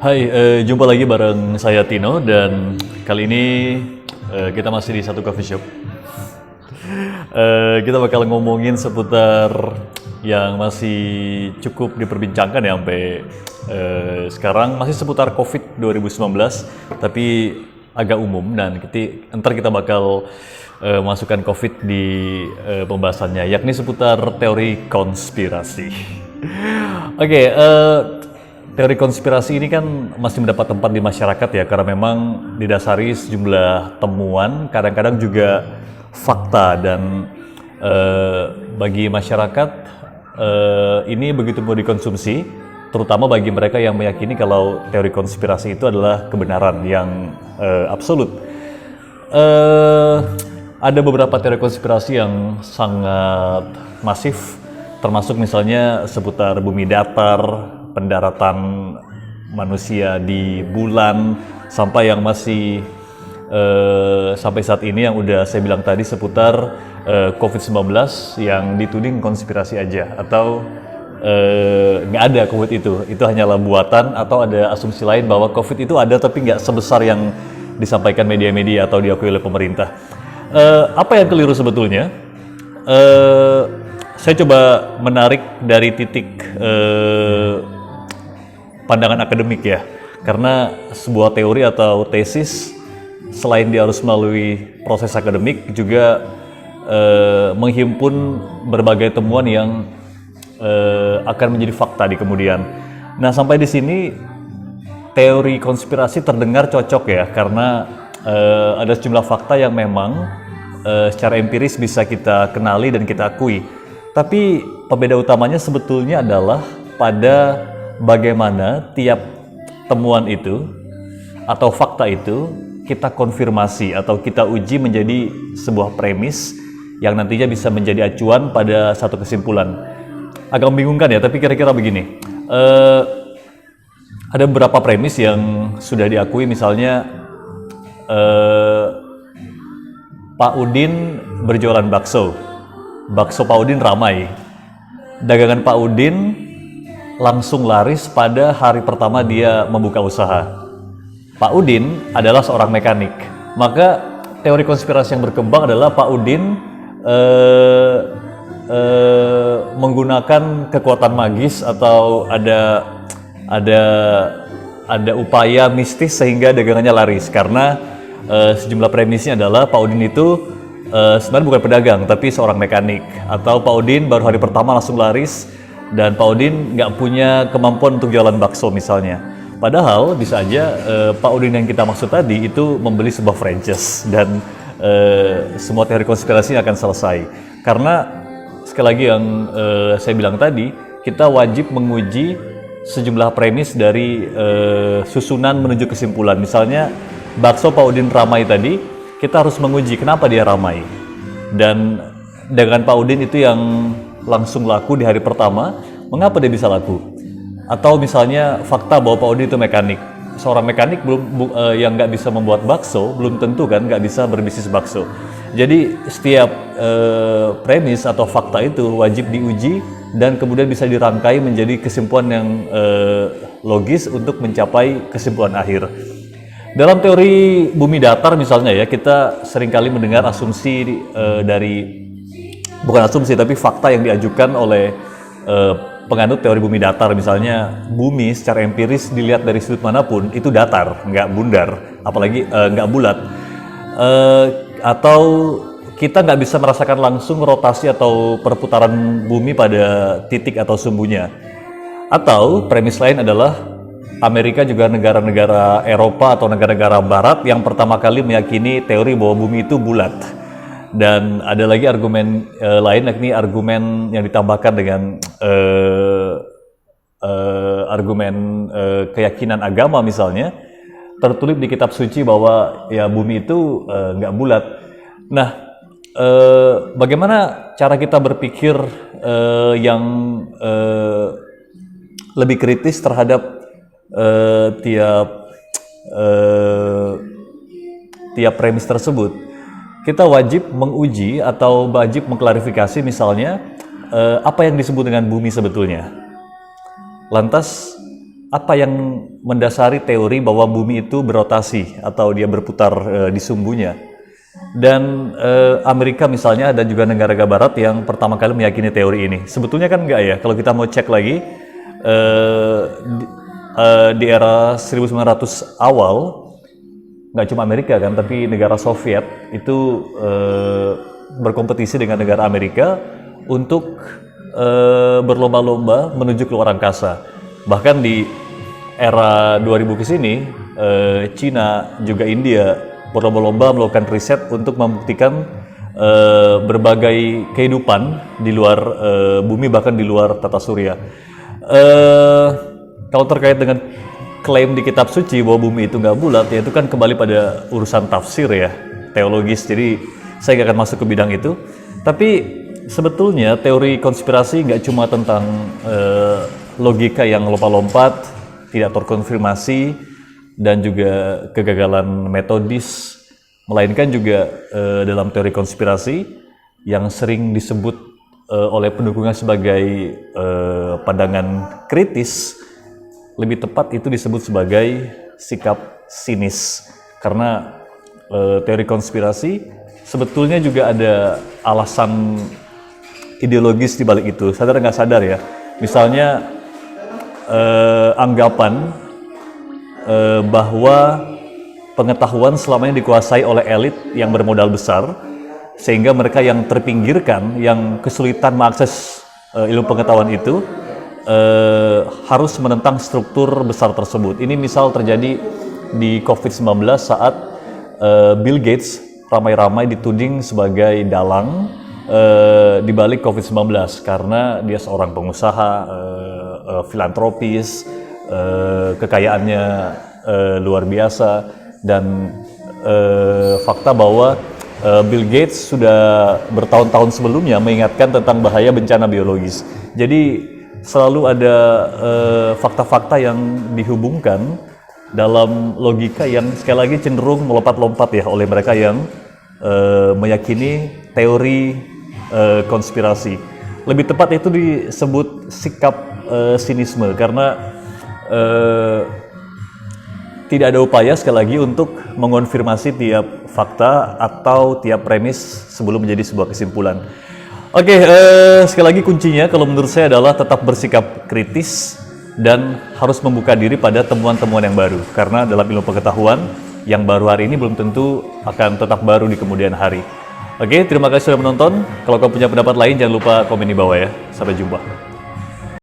Hai, jumpa lagi bareng saya Tino dan kali ini kita masih di satu coffee shop. Kita bakal ngomongin seputar yang masih cukup diperbincangkan ya sampai sekarang masih seputar COVID 2019 tapi agak umum dan ntar kita bakal masukkan COVID di pembahasannya yakni seputar teori konspirasi. Oke, teori konspirasi ini kan masih mendapat tempat di masyarakat ya karena memang didasari sejumlah temuan, kadang-kadang juga fakta dan bagi masyarakat ini begitu mau dikonsumsi, terutama bagi mereka yang meyakini kalau teori konspirasi itu adalah kebenaran yang absolut. Ada beberapa teori konspirasi yang sangat masif, termasuk misalnya seputar bumi datar, pendaratan manusia di bulan, sampai yang masih sampai saat ini yang udah saya bilang tadi seputar COVID-19 yang dituding konspirasi aja atau nggak ada COVID itu hanyalah buatan atau ada asumsi lain bahwa COVID itu ada tapi nggak sebesar yang disampaikan media-media atau diakui oleh pemerintah. Apa yang keliru sebetulnya? Saya coba menarik dari titik pandangan akademik ya, karena sebuah teori atau tesis selain dia harus melalui proses akademik juga menghimpun berbagai temuan yang akan menjadi fakta di kemudian. Nah, sampai di sini teori konspirasi terdengar cocok ya, karena ada sejumlah fakta yang memang secara empiris bisa kita kenali dan kita akui. Tapi pembeda utamanya sebetulnya adalah pada bagaimana tiap temuan itu atau fakta itu kita konfirmasi atau kita uji menjadi sebuah premis yang nantinya bisa menjadi acuan pada satu kesimpulan. Agak membingungkan ya, tapi kira-kira begini. Ada beberapa premis yang sudah diakui, misalnya Pak Udin berjualan bakso. Bakso Pak Udin ramai. Dagangan Pak Udin langsung laris pada hari pertama dia membuka usaha. Pak Udin adalah seorang mekanik. Maka teori konspirasi yang berkembang adalah Pak Udin menggunakan kekuatan magis atau ada upaya mistis sehingga dagangannya laris, karena sejumlah premisnya adalah Pak Udin itu sebenarnya bukan pedagang tapi seorang mekanik, atau Pak Udin baru hari pertama langsung laris dan Pak Udin nggak punya kemampuan untuk jualan bakso misalnya. Padahal bisa aja Pak Udin yang kita maksud tadi itu membeli sebuah franchise dan semua teori konspirasi akan selesai. Karena sekali lagi yang saya bilang tadi, kita wajib menguji sejumlah premis dari susunan menuju kesimpulan. Misalnya bakso Pak Udin ramai tadi, kita harus menguji kenapa dia ramai. Dan dengan Pak Udin itu yang langsung laku di hari pertama, mengapa dia bisa laku? Atau misalnya fakta bahwa Pak Udin itu mekanik. Seorang mekanik yang nggak bisa membuat bakso, belum tentu kan nggak bisa berbisnis bakso. Jadi setiap premis atau fakta itu wajib diuji dan kemudian bisa dirangkai menjadi kesimpulan yang logis untuk mencapai kesimpulan akhir. Dalam teori bumi datar misalnya ya, kita seringkali mendengar asumsi bukan asumsi tapi fakta yang diajukan oleh penganut teori bumi datar. Misalnya bumi secara empiris dilihat dari sudut manapun itu datar, nggak bundar, apalagi nggak bulat. Atau kita nggak bisa merasakan langsung rotasi atau perputaran bumi pada titik atau sumbunya. Atau premis lain adalah Amerika juga negara-negara Eropa atau negara-negara Barat yang pertama kali meyakini teori bahwa bumi itu bulat. Dan ada lagi argumen lain, yakni argumen yang ditambahkan dengan argumen keyakinan agama misalnya, tertulis di kitab suci bahwa ya bumi itu nggak bulat. Nah, bagaimana cara kita berpikir yang lebih kritis terhadap tiap premis tersebut? Kita wajib menguji atau wajib mengklarifikasi misalnya apa yang disebut dengan bumi sebetulnya. Lantas apa yang mendasari teori bahwa bumi itu berotasi atau dia berputar di sumbunya. Dan Amerika misalnya dan juga negara-negara barat yang pertama kali meyakini teori ini. Sebetulnya kan enggak ya, kalau kita mau cek lagi di era 1900 awal, nggak cuma Amerika kan, tapi negara Soviet itu berkompetisi dengan negara Amerika untuk berlomba-lomba menuju ke luar angkasa. Bahkan di era 2000 ke sini, Cina juga India berlomba-lomba melakukan riset untuk membuktikan berbagai kehidupan di luar bumi, bahkan di luar tata surya. Kalau terkait dengan klaim di kitab suci bahwa bumi itu nggak bulat, ya itu kan kembali pada urusan tafsir ya, teologis. Jadi saya nggak akan masuk ke bidang itu. Tapi sebetulnya teori konspirasi nggak cuma tentang logika yang lompat-lompat, tidak terkonfirmasi, dan juga kegagalan metodis, melainkan juga dalam teori konspirasi yang sering disebut oleh pendukungnya sebagai pandangan kritis, lebih tepat itu disebut sebagai sikap sinis. Karena teori konspirasi sebetulnya juga ada alasan ideologis di balik itu, sadar nggak sadar ya. Misalnya anggapan bahwa pengetahuan selama ini dikuasai oleh elit yang bermodal besar, sehingga mereka yang terpinggirkan, yang kesulitan mengakses ilmu pengetahuan itu, harus menentang struktur besar tersebut. Ini misal terjadi di COVID-19 saat Bill Gates ramai-ramai dituding sebagai dalang di balik COVID-19 karena dia seorang pengusaha filantropis, kekayaannya luar biasa, dan fakta bahwa Bill Gates sudah bertahun-tahun sebelumnya mengingatkan tentang bahaya bencana biologis. Jadi selalu ada fakta-fakta yang dihubungkan dalam logika yang sekali lagi cenderung melompat-lompat ya oleh mereka yang meyakini teori konspirasi. Lebih tepat itu disebut sikap sinisme, karena tidak ada upaya sekali lagi untuk mengonfirmasi tiap fakta atau tiap premis sebelum menjadi sebuah kesimpulan. Oke, sekali lagi kuncinya kalau menurut saya adalah tetap bersikap kritis dan harus membuka diri pada temuan-temuan yang baru. Karena dalam ilmu pengetahuan, yang baru hari ini belum tentu akan tetap baru di kemudian hari. Oke, terima kasih sudah menonton. Kalau kamu punya pendapat lain, jangan lupa komen di bawah ya. Sampai jumpa.